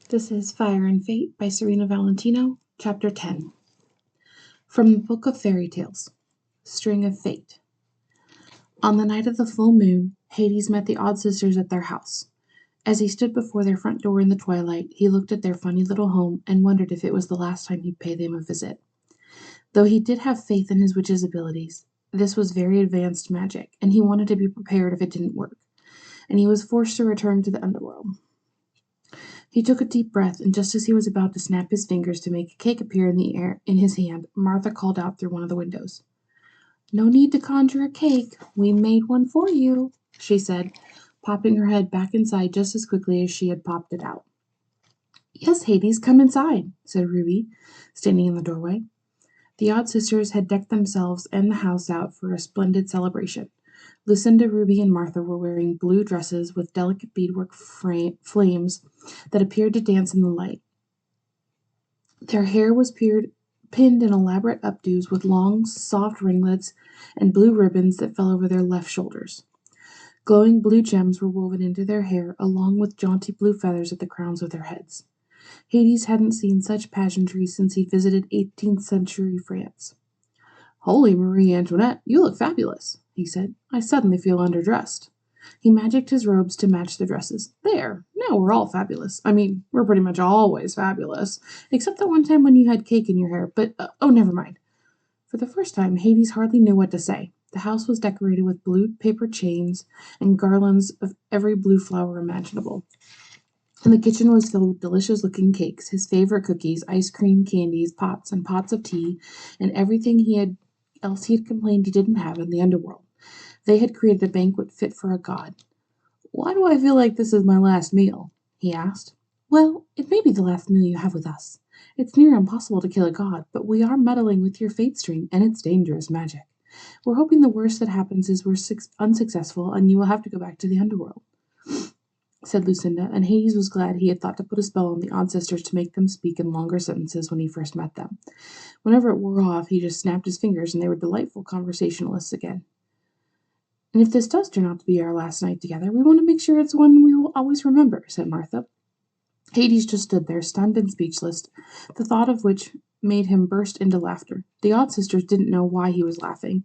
This is Fire and Fate by Serena Valentino, Chapter 10. From the Book of Fairy Tales, String of Fate. On the night of the full moon, Hades met the Odd Sisters at their house. As he stood before their front door in the twilight, he looked at their funny little home and wondered if it was the last time he'd pay them a visit. Though he did have faith in his witch's abilities, this was very advanced magic, and he wanted to be prepared if it didn't work, and he was forced to return to the underworld. He took a deep breath, and just as he was about to snap his fingers to make a cake appear in the air in his hand, Martha called out through one of the windows. "No need to conjure a cake. We made one for you," she said, popping her head back inside just as quickly as she had popped it out. "Yes, Hades, come inside," said Ruby, standing in the doorway. The Odd Sisters had decked themselves and the house out for a splendid celebration. Lucinda, Ruby, and Martha were wearing blue dresses with delicate beadwork flames that appeared to dance in the light. Their hair was pinned in elaborate updos with long, soft ringlets and blue ribbons that fell over their left shoulders. Glowing blue gems were woven into their hair, along with jaunty blue feathers at the crowns of their heads. Hades hadn't seen such pageantry since he'd visited 18th century France. "Holy Marie Antoinette, you look fabulous," he said. "I suddenly feel underdressed." He magicked his robes to match the dresses. "There, now we're all fabulous. I mean, we're pretty much always fabulous, except that one time when you had cake in your hair, but, oh, never mind." For the first time, Hades hardly knew what to say. The house was decorated with blue paper chains and garlands of every blue flower imaginable. And the kitchen was filled with delicious-looking cakes, his favorite cookies, ice cream, candies, pots and pots of tea, and everything else he had complained he didn't have in the underworld. They had created a banquet fit for a god. "Why do I feel like this is my last meal?" he asked. "Well, it may be the last meal you have with us. It's near impossible to kill a god, but we are meddling with your fate string, and it's dangerous magic. We're hoping the worst that happens is we're unsuccessful, and you will have to go back to the underworld," said Lucinda, and Hades was glad he had thought to put a spell on the Odd Sisters to make them speak in longer sentences when he first met them. Whenever it wore off, he just snapped his fingers, and they were delightful conversationalists again. "And if this does turn out to be our last night together, we want to make sure it's one we will always remember," said Martha. Hades just stood there, stunned and speechless, the thought of which made him burst into laughter. The Odd Sisters didn't know why he was laughing,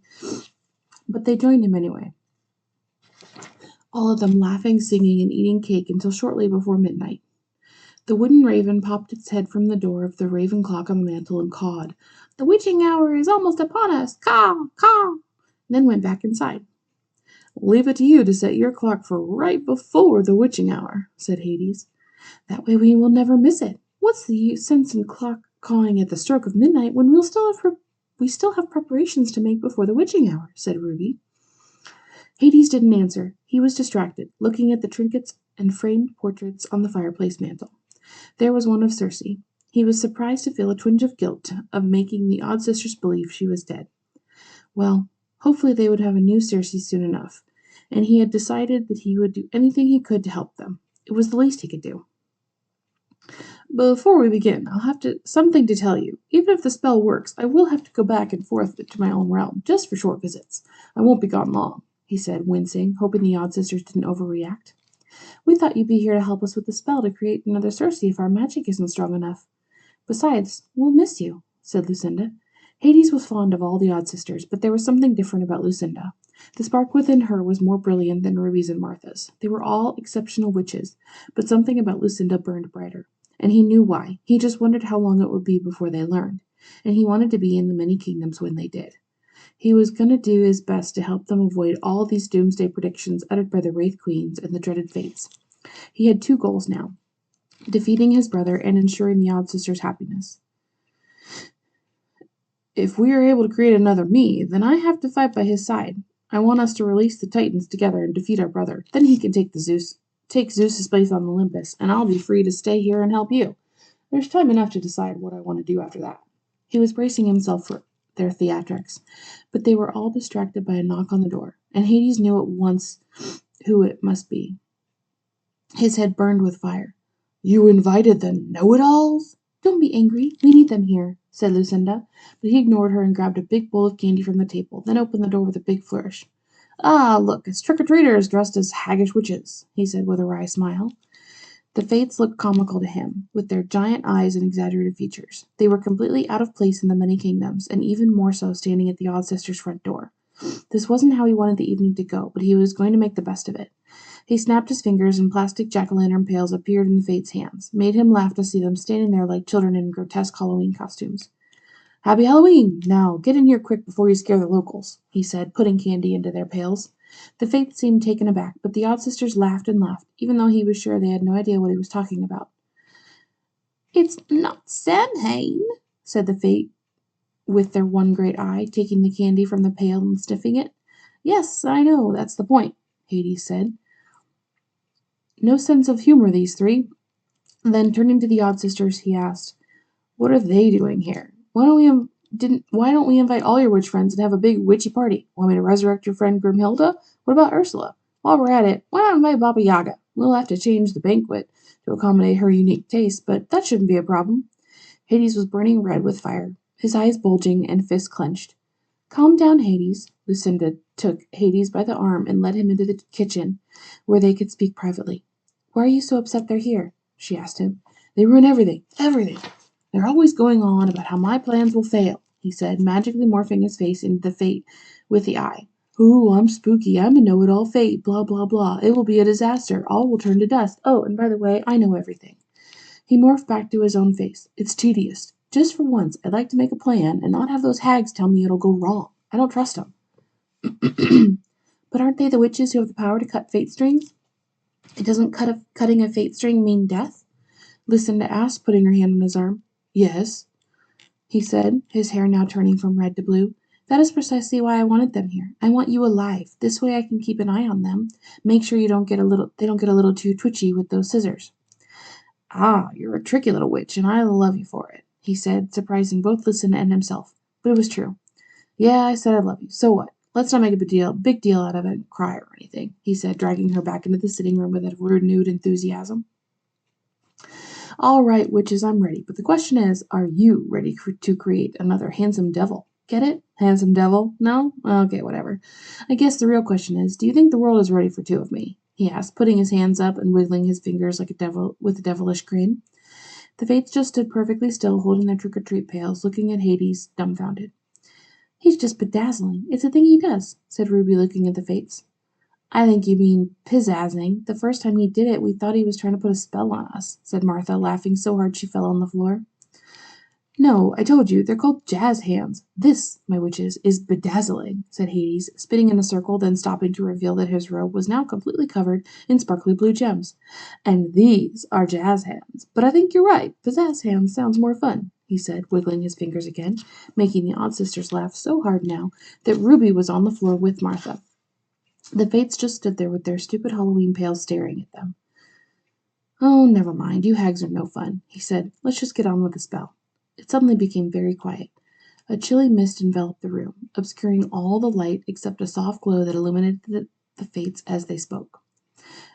but they joined him anyway. All of them laughing, singing, and eating cake until shortly before midnight. The wooden raven popped its head from the door of the raven clock on the mantel and cawed, "The witching hour is almost upon us! Caw! Caw!" then went back inside. "Leave it to you to set your clock for right before the witching hour," said Hades. "That way we will never miss it. What's the sense in clock cawing at the stroke of midnight when we still have preparations to make before the witching hour?" said Ruby. Hades didn't answer. He was distracted, looking at the trinkets and framed portraits on the fireplace mantel. There was one of Circe. He was surprised to feel a twinge of guilt of making the Odd Sisters believe she was dead. Well, hopefully they would have a new Circe soon enough, and he had decided that he would do anything he could to help them. It was the least he could do. "Before we begin, I'll have something to tell you. Even if the spell works, I will have to go back and forth to my own realm, just for short visits. I won't be gone long," he said, wincing, hoping the Odd Sisters didn't overreact. "We thought you'd be here to help us with the spell to create another Circe if our magic isn't strong enough. Besides, we'll miss you," said Lucinda. Hades was fond of all the Odd Sisters, but there was something different about Lucinda. The spark within her was more brilliant than Ruby's and Martha's. They were all exceptional witches, but something about Lucinda burned brighter. And he knew why. He just wondered how long it would be before they learned, and he wanted to be in the many kingdoms when they did. He was going to do his best to help them avoid all these doomsday predictions uttered by the Wraith Queens and the dreaded Fates. He had two goals now, defeating his brother and ensuring the Odd Sisters' happiness. "If we are able to create another me, then I have to fight by his side. I want us to release the Titans together and defeat our brother. Then he can take Zeus's place on Olympus, and I'll be free to stay here and help you. There's time enough to decide what I want to do after that." He was bracing himself for their theatrics, but they were all distracted by a knock on the door, and Hades knew at once who it must be. His head burned with fire. "You invited the know-it-alls?" "Don't be angry. We need them here," said Lucinda, but he ignored her and grabbed a big bowl of candy from the table, then opened the door with a big flourish. "Ah, look, it's trick-or-treaters dressed as haggish witches," he said with a wry smile. The Fates looked comical to him, with their giant eyes and exaggerated features. They were completely out of place in the many kingdoms, and even more so standing at the Odd Sisters' front door. This wasn't how he wanted the evening to go, but he was going to make the best of it. He snapped his fingers, and plastic jack-o'-lantern pails appeared in the Fates' hands. Made him laugh to see them standing there like children in grotesque Halloween costumes. "Happy Halloween! Now, get in here quick before you scare the locals," he said, putting candy into their pails. The Fates seemed taken aback, but the Odd Sisters laughed and laughed, even though he was sure they had no idea what he was talking about. "It's not Samhain," said the Fate with their one great eye, taking the candy from the pail and sniffing it. "Yes, I know, that's the point," Hades said. No sense of humor, these three. Then, turning to the Odd Sisters, he asked, "What are they doing here? Why don't we invite all your witch friends and have a big witchy party? Want me to resurrect your friend Grimhilda? What about Ursula? While we're at it, why not invite Baba Yaga? We'll have to change the banquet to accommodate her unique taste, but that shouldn't be a problem." Hades was burning red with fire, his eyes bulging and fists clenched. "Calm down, Hades." Lucinda took Hades by the arm and led him into the kitchen, where they could speak privately. "Why are you so upset they're here?" she asked him. "They ruin everything, everything. They're always going on about how my plans will fail," he said, magically morphing his face into the Fate with the eye. "Ooh, I'm spooky. I'm a know-it-all Fate. Blah, blah, blah. It will be a disaster. All will turn to dust. Oh, and by the way, I know everything." He morphed back to his own face. "It's tedious. Just for once, I'd like to make a plan and not have those hags tell me it'll go wrong. I don't trust them." "But aren't they the witches who have the power to cut fate strings? It doesn't cutting a fate string mean death?" Lucinda asked, putting her hand on his arm. "Yes," he said, his hair now turning from red to blue. "That is precisely why I wanted them here. I want you alive. This way I can keep an eye on them. Make sure they don't get a little too twitchy with those scissors." "Ah, you're a tricky little witch, and I love you for it," he said, surprising both Lucinda and himself. But it was true. "Yeah, I said I love you. So what? Let's not make a big deal out of it and cry or anything," he said, dragging her back into the sitting room with a renewed enthusiasm. "All right, witches, I'm ready. But the question is, are you ready to create another handsome devil? Get it? Handsome devil? No? Okay, whatever. I guess the real question is, do you think the world is ready for two of me?" he asked, putting his hands up and wiggling his fingers like a devil with a devilish grin. The Fates just stood perfectly still, holding their trick-or-treat pails, looking at Hades, dumbfounded. "He's just bedazzling. It's a thing he does," said Ruby, looking at the Fates. "I think you mean pizzazzing. The first time he did it, we thought he was trying to put a spell on us," said Martha, laughing so hard she fell on the floor. "No, I told you, they're called jazz hands. This, my witches, is bedazzling," said Hades, spinning in a circle, then stopping to reveal that his robe was now completely covered in sparkly blue gems. "And these are jazz hands. But I think you're right. Pizzazz hands sounds more fun," he said, wiggling his fingers again, making the Odd Sisters laugh so hard now that Ruby was on the floor with Martha. The Fates just stood there with their stupid Halloween pails staring at them. "Oh, never mind. You hags are no fun," he said. "Let's just get on with the spell." It suddenly became very quiet. A chilly mist enveloped the room, obscuring all the light except a soft glow that illuminated the Fates as they spoke.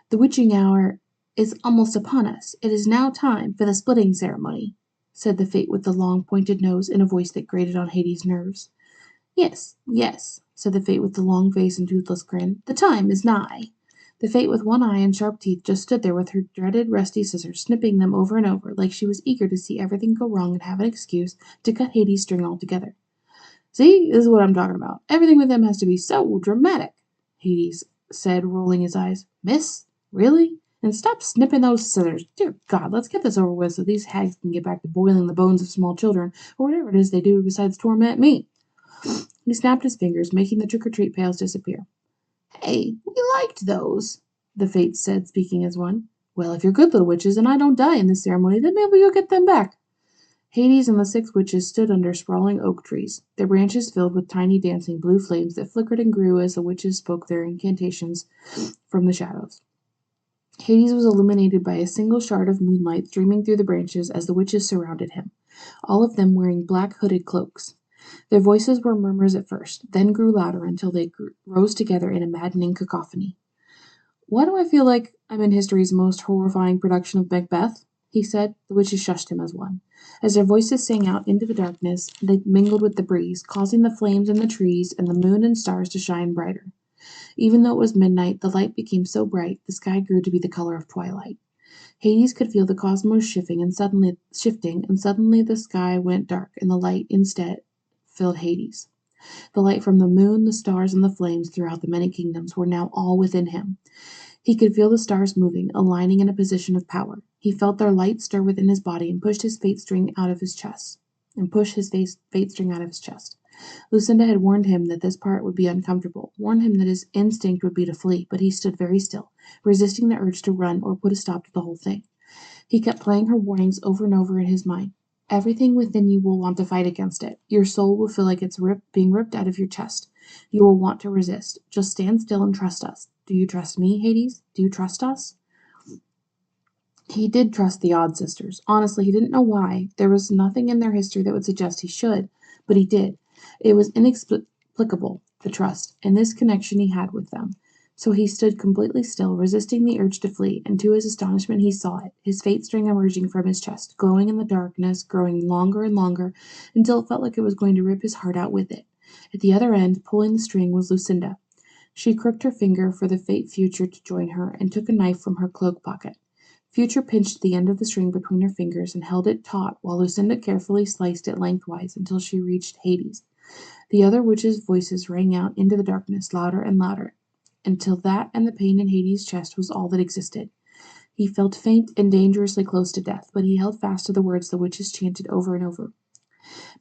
"The witching hour is almost upon us. It is now time for the splitting ceremony," said the Fate with the long pointed nose in a voice that grated on Hades' nerves. "Yes, yes," said the Fate with the long face and toothless grin. "The time is nigh." The Fate with one eye and sharp teeth just stood there with her dreaded rusty scissors, snipping them over and over, like she was eager to see everything go wrong and have an excuse to cut Hades' string altogether. "See, this is what I'm talking about. Everything with him has to be so dramatic," Hades said, rolling his eyes. "Miss? Really? And stop snipping those scissors. Dear God, let's get this over with so these hags can get back to boiling the bones of small children, or whatever it is they do besides torment me." He snapped his fingers, making the trick-or-treat pails disappear. "Hey, we liked those," the Fates said, speaking as one. "Well, if you're good little witches and I don't die in this ceremony, then maybe you'll get them back." Hades and the 6 witches stood under sprawling oak trees, their branches filled with tiny dancing blue flames that flickered and grew as the witches spoke their incantations from the shadows. Hades was illuminated by a single shard of moonlight streaming through the branches as the witches surrounded him, all of them wearing black hooded cloaks. Their voices were murmurs at first, then grew louder until they rose together in a maddening cacophony. "Why do I feel like I'm in history's most horrifying production of Macbeth?" he said. The witches shushed him as one. As their voices sang out into the darkness, they mingled with the breeze, causing the flames in the trees and the moon and stars to shine brighter. Even though it was midnight, the light became so bright the sky grew to be the color of twilight. Hades could feel the cosmos shifting, and suddenly the sky went dark, and the light instead filled Hades. The light from the moon, the stars, and the flames throughout the many kingdoms were now all within him. He could feel the stars moving, aligning in a position of power. He felt their light stir within his body and pushed his fate string out of his chest. Lucinda had warned him that this part would be uncomfortable, warned him that his instinct would be to flee, but he stood very still, resisting the urge to run or put a stop to the whole thing. He kept playing her warnings over and over in his mind. Everything within you will want to fight against it. Your soul will feel like it's being ripped out of your chest. You will want to resist. Just stand still and trust us. Do you trust me, Hades? Do you trust us? He did trust the Odd sisters. Honestly, he didn't know why. There was nothing in their history that would suggest he should, but he did. It was inexplicable, the trust, and this connection he had with them. So he stood completely still, resisting the urge to flee, and to his astonishment he saw it, his fate string emerging from his chest, glowing in the darkness, growing longer and longer, until it felt like it was going to rip his heart out with it. At the other end, pulling the string, was Lucinda. She crooked her finger for the fate Future to join her, and took a knife from her cloak pocket. Future pinched the end of the string between her fingers and held it taut, while Lucinda carefully sliced it lengthwise until she reached Hades. The other witches' voices rang out into the darkness, louder and louder, until that and the pain in Hades' chest was all that existed. He felt faint and dangerously close to death, but he held fast to the words the witches chanted over and over.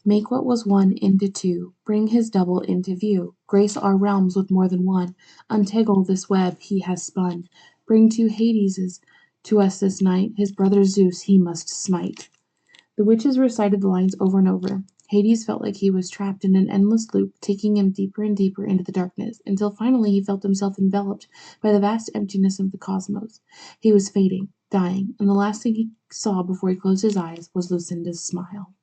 Make what was one into two, bring his double into view, grace our realms with more than one, untangle this web he has spun, bring to Hades' to us this night, his brother Zeus he must smite. The witches recited the lines over and over. Hades felt like he was trapped in an endless loop, taking him deeper and deeper into the darkness, until finally he felt himself enveloped by the vast emptiness of the cosmos. He was fading, dying, and the last thing he saw before he closed his eyes was Lucinda's smile.